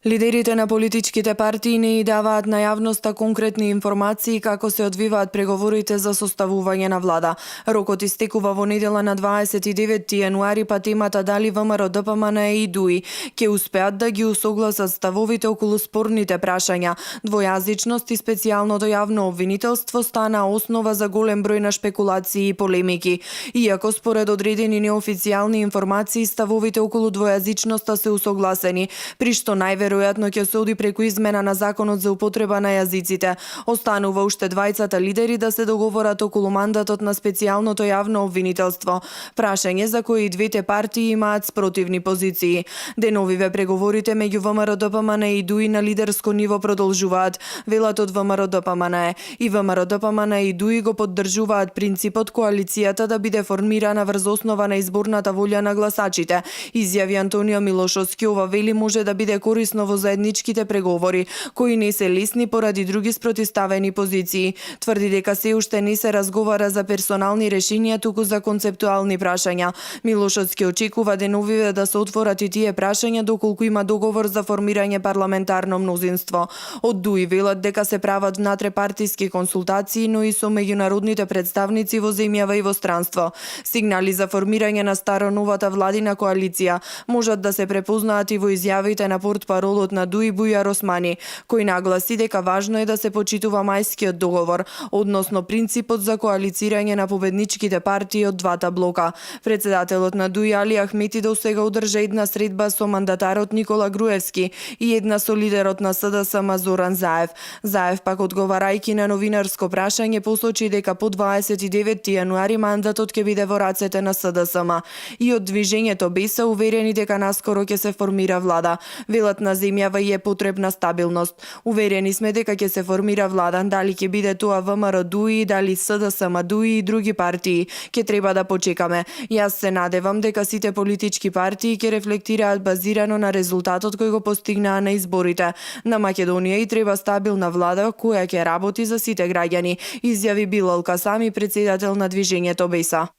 Лидерите на политичките партии не и даваат на јавноста конкретни информации како се одвиваат преговорите за составување на влада. Рокот истекува во недела на 29 јануари, па темата дали ВМРО ДПМН и ДУИ ќе успеат да ги усогласат ставовите околу спорните прашања. Двојазичност и специјалното јавно обвинителство стана основа за голем број на шпекулации и полемики. Иако според одредени неофицијални информации ставовите околу двојазичноста се усогласени, при што најверојатно ќе се оди преку измена на законот за употреба на јазиците. Останува уште двајцата лидери да се договорат околу мандатот на специјалното јавно обвинителство, прашање за кои и двете партии имаат спротивни позиции. Деновиве преговорите меѓу ВМРО ДПМН и ДУИ на лидерско ниво продолжуваат, велат од ВМРО ДПМН. И ВМРО ДПМН и ДУИ го поддржуваат принципот коалицијата да биде формирана врз основа на изборната волја на гласачите. Изјави Антонио Милошовски, ова вели може да биде корисно во заедничките преговори, кои не се лесни поради други спротивставени позиции. Тврди дека се уште не се разговара за персонални решенија, туку за концептуални прашања. Милошовски очекува деновиве да се отворат и тие прашања доколку има договор за формирање парламентарно мнозинство. Од ДУИ велат дека се прават внатрепартиски консултации, но и со меѓународните представници во земјава и во странство. Сигнали за формирање на старо-новата владина коалиција можат да се препознаат и во изјавите на портпаролот на ДУИ Бујар Османи, кој нагласи дека важно е да се почитува мајскиот договор, односно принципот за коалицирање на победничките партии од двата блока. Председателот на ДУИ Али Ахмети до сега одржа една средба со мандатарот Никола Груевски и една со лидерот на СДСМ Зоран Заев. Заев пак одговарајќи на новинарско прашање посочи дека по 29 јануари мандатот ќе биде во рацете на СДСМ. И од движењето БЕСА уверени дека наскоро ќе се формира влада. Велат на земјава и е потребна стабилност. Уверени сме дека ќе се формира влада, дали ќе биде тоа ВМРО ДУИ, дали СДСМ ДУИ и други партии, ќе треба да почекаме. Јас се надевам дека сите политички партии ќе рефлектираат базирано на резултатот кој го постигнаа на изборите. На Македонија и треба стабилна влада која ќе работи за сите граѓани, изјави Билал Касами, председател на движењето БЕСА.